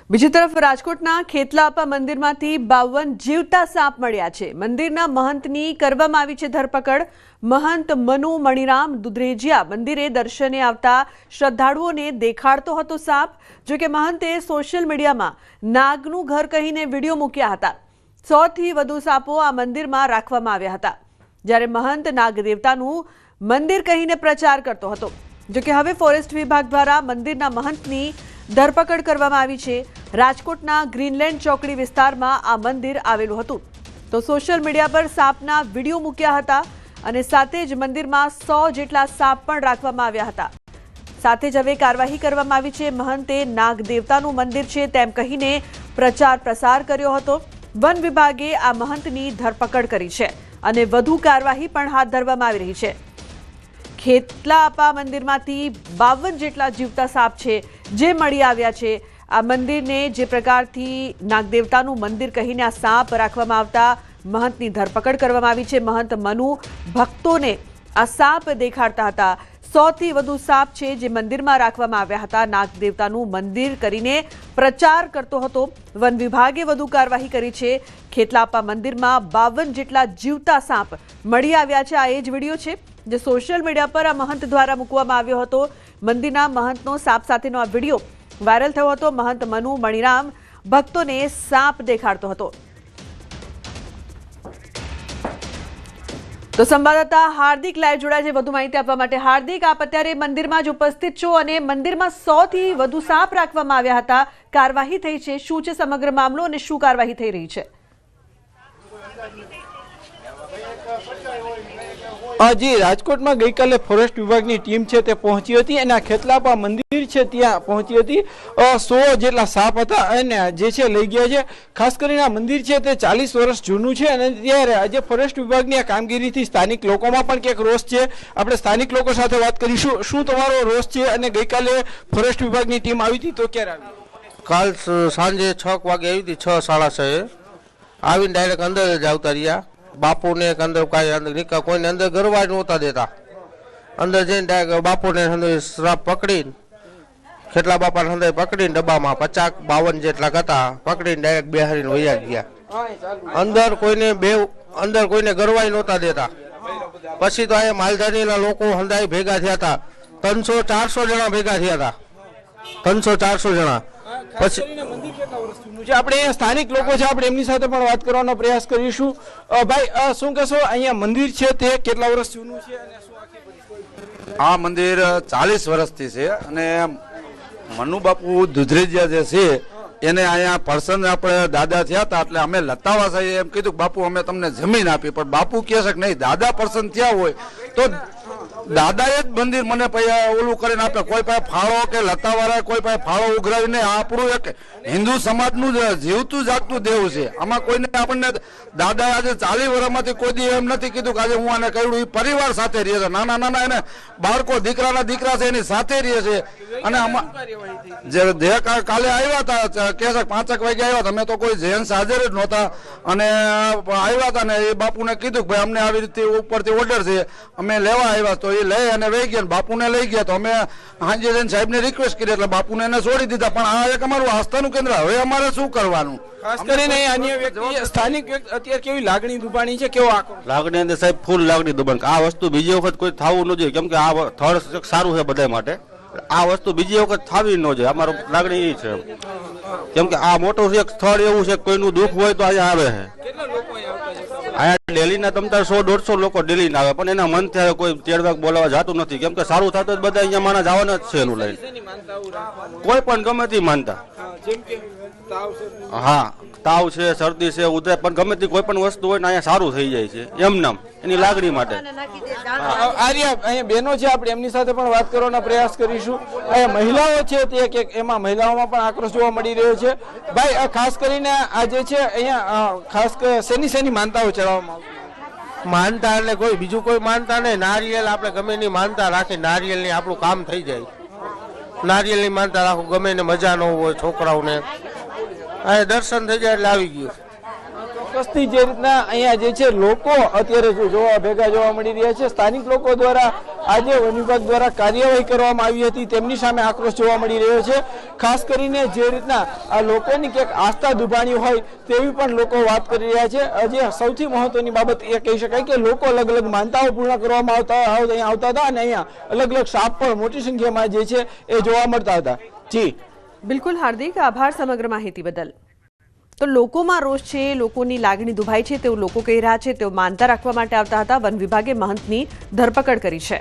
બીજી તરફ રાજકોટના ખેતલાપા મંદિરમાંથી 52 જીવતા સાપ મળ્યા છે। મંદિરના મહંતની કરવામાં આવી છે ધરપકડ। મહંત મનુ મણિરામ દુધરેજિયા મંદિરે દર્શને આવતા શ્રદ્ધાળુઓને દેખાડતો હતો સાપ। જો કે મહંતે સોશિયલ મીડિયામાં નાગનું ઘર કહીને વિડીયો મૂક્યા હતા। 100 થી વધુ સાપો આ મંદિરમાં રાખવામાં આવ્યા હતા, જ્યારે મહંત નાગદેવતાનું મંદિર કહીને પ્રચાર કરતો હતો। જો કે હવે ફોરેસ્ટ વિભાગ દ્વારા મંદિરના મહંતની ધરપકડ કરવામાં આવી છે। રાજકોટના ગ્રીનલેન્ડ ચોકડી વિસ્તારમાં આ મંદિર આવેલું હતું, તો સોશિયલ મીડિયા પર સાપના વિડીયો મૂક્યા હતા અને સાથે જ મંદિરમાં 100 જેટલા સાપ પણ રાખવામાં આવ્યા હતા। સાથે જ હવે કાર્યવાહી કરવામાં આવી છે। મહંતે નાગ દેવતાનું મંદિર છે તેમ કહીને પ્રચાર પ્રસાર કર્યો હતો। વન વિભાગે આ મહંતની ધરપકડ કરી છે અને વધુ કાર્યવાહી પણ હાથ ધરવામાં આવી રહી છે। ખેતલાપા મંદિરમાંથી 52 જેટલા જીવતા સાપ છે જે મળી આવ્યા છે। આ મંદિરને જે પ્રકારથી નાગદેવતાનું મંદિર કહીને આ સાપ રાખવામાં આવતા મહંતની ધરપકડ કરવામાં આવી છે। મહંત મનુ ભક્તોને આ સાપ દેખાડતા હતા। 100 થી વધુ સાપ છે જે મંદિરમાં રાખવામાં આવ્યા હતા। નાગદેવતાનું મંદિર કરીને પ્રચાર કરતો હતો। વન વિભાગે વધુ કાર્યવાહી કરી છે। ખેતલાપા મંદિરમાં 52 જેટલા જીવતા સાપ મળી આવ્યા છે। આ એ જ વિડીયો છે જે સોશિયલ મીડિયા પર આ મહંત દ્વારા મૂકવામાં આવ્યો હતો। મંદિરના મહંતનો સાપ સાથેનો આ વિડીયો વાયરલ થયો હતો। મહંત મનુ મણિરામ ભક્તોને સાપ દેખાડતો હતો। તો સંવાદદાતા હાર્દિક લાઈવ જોડાય છે વધુ માહિતી આપવા માટે। હાર્દિક, આપ અત્યારે મંદિરમાં જ ઉપસ્થિત છો અને મંદિરમાં 100 થી વધુ સાપ રાખવામાં આવ્યા હતા, કાર્યવાહી થઈ છે, શું છે સમગ્ર મામલો અને શું કાર્યવાહી થઈ રહી છે? જી, રાજકોટમાં ગઈકાલે ફોરેસ્ટ વિભાગની ટીમ છે તે પહોંચી હતી અને આ ખેતલાપા મંદિર છે ત્યાં પહોંચી હતી। 100 જેટલા સાપ હતા અને જે છે લઈ ગયા છે। ખાસ કરીને આ મંદિર છે તે 40 વર્ષ જૂનું છે અને ત્યારે આજે ફોરેસ્ટ વિભાગની આ કામગીરીથી સ્થાનિક લોકોમાં પણ ક્યાંક રોષ છે। આપણે સ્થાનિક લોકો સાથે વાત કરીશું। શું તમારો રોષ છે અને ગઈકાલે ફોરેસ્ટ વિભાગની ટીમ આવી હતી તો ક્યારે આવી? કાલ સાંજે 6 વાગે આવી હતી, 6 સાડા 6 આવીને ડાયરેક્ટ અંદર જ આવતા રહ્યા। બાપુને અંદર કાંઈ અંદર કોઈને અંદર ગરવા નહોતા દેતા। અંદર જઈને ડાયરેક્ટ બાપુને અંદર શ્રાપ પકડીને ખેતલા બાપાને અંદર પકડીને ડબ્બામાં 50-52 જેટલા હતા પકડીને ડાયરેક્ટ બેહારીને વૈયા ગયા। અંદર કોઈને ગરવાય નહોતા દેતા। પછી તો અહીંયા માલધારીના લોકો હંધાઈ ભેગા થયા હતા। 300-400 જણા ભેગા થયા હતા। 300-400 જણા। પછી આપણે સ્થાનિક લોકો છે, આપણે એમની સાથે પણ વાત કરવાનો પ્રયાસ કરીશું। ભાઈ, શું કહેશો, અહીંયા મંદિર છે તે કેટલા વર્ષ જૂનું છે અને શું આખી પરિસ્થિતિ? આ મંદિર 40 વર્ષથી છે અને મનુ બાપુ દુધરેજિયા જે છે એને અહીંયા પર્સન આપણે દાદા થયા હતા એટલે અમે લતાવા સાહેબ એમ કીધું કે બાપુ અમે તમને જમીન આપી, પણ બાપુ કહે છે કે નહીં, દાદા પર્સન થયા હોય તો દાદાએ જ મંદિર મને ઓલું કરીને આપે। કોઈ પાસે ફાળો કે લતાવાળા કોઈ પાસે ફાળો ઉઘરાવીને આપણું એક હિન્દુ સમાજનું જીવતું જાગતું દેવ છે। આમાં કોઈને આપણને દાદાએ આજે 40 વર્ષમાંથી કોઈ દી એમ નથી કીધું કે આજે હું આને કહ્યું। એ પરિવાર સાથે રહે છે, નાના નાના એને બાળકો દીકરાના દીકરા છે એની સાથે રહે છે। અને આમાં જે કાલે આવ્યા હતા કે 5 વાગે આવ્યા હતા, અમે તો કોઈ જેન્ટ્સ હાજર જ નહોતા અને આવ્યા હતા ને એ બાપુને કીધું કે ભાઈ અમને આવી રીતે ઉપરથી ઓર્ડર છે, અમે લેવા આવ્યા તો એ લઈ અને વહી ગયા, બાપુને લઈ ગયા। તો અમે હાજર જઈને સાહેબને રિક્વેસ્ટ કરી એટલે બાપુને એને છોડી દીધા। પણ આ એક અમારું આસ્થાનું કેન્દ્ર, હવે અમારે શું કરવાનું? ખાસ કરીને અન્ય વ્યક્તિ સ્થાનિક વ્યક્તિ અત્યારે કેવી લાગણી દુબાણી છે, કેવો આક્રોશ? લાગણી અંદર સાહેબ ફૂલ લાગણી દુબાણ। આ વસ્તુ બીજી વખત કોઈ થવું ન જોઈએ, કેમ કે આ થર્ડ સારું છે બધા માટે। આ વસ્તુ બીજી વખત થવી ન જોઈએ, અમારો લાગણી એ છે। કેમ કે આ મોટું એક સ્થળ એવું છે, કોઈનું દુઃખ હોય તો અહીંયા આવે છે। અહીંયા ડેલીના તમતાર 100-150 લોકો ડેલી ના આવે, પણ એના મન થાય કોઈ તેડવાક બોલાવા જતું નથી, કેમ કે સારું થતું જ બધા અહીંયા માણસ જવાના જ છે એનું લઈને। કોઈ પણ ગમે તે માનતા, હા તાવ છે, શરદી છે, ઉધરસ, પણ ગમે તે કોઈ પણ વસ્તુ હોય ને અહીંયા સારું થઈ જાય છે એમ નામ એની લાગણી માટે। આર્યા, અહીંયા બહેનો છે, આપણે એમની સાથે પણ વાત કરવાનો પ્રયાસ કરીશું। અહીંયા મહિલાઓ છે તે એમાં મહિલાઓમાં પણ આક્રોશ જોવા મળી રહ્યો છે। ભાઈ, ખાસ કરીને આ જે છે અહીંયા ખાસ શેની માનતાઓ ચડાવવામાં આવશે? માનતા એટલે કોઈ બીજું કોઈ માનતા નહીં, નારિયેલ આપણે ગમે એની માનતા રાખી, નારિયેલની આપણું કામ થઈ જાય। નારિયેલની માનતા રાખો, ગમે એને મજા ન હોય છોકરાઓને, દર્શન થઈ જાય એટલે આવી ગયું। ચોક્કસથી જે રીતના અહીંયા જે છે લોકો અત્યારે ભેગા જોવા મળી રહ્યા છે. સ્થાનિક લોકો દ્વારા આજે વન વિભાગ દ્વારા કાર્યવાહી કરવામાં આવી હતી તેમની સામે આક્રોશ જોવા મળી રહ્યો છે. ખાસ કરીને જે રીતના આ લોકોની ક્યાંક આસ્થા દુભાણી હોય તેવી પણ લોકો વાત કરી રહ્યા છે. જે સૌથી મહત્વની બાબત એ કહી શકાય કે લોકો અલગ અલગ માનતાઓ પૂર્ણ કરવામાં અહીંયા આવતા હતા અને અહીંયા અલગ અલગ સાપ પણ મોટી સંખ્યામાં જે છે એ જોવા મળતા હતા. જી બિલકુલ હાર્દિક, આભાર સમગ્ર માહિતી બદલ. તો લોકોમાં રોષ છે, લોકોની લાગણી દુભાઈ છે તેવું લોકો કહી રહ્યા છે. તેઓ માનતા રાખવા માટે આવતા હતા. વન વિભાગે મહંતની ધરપકડ કરી છે.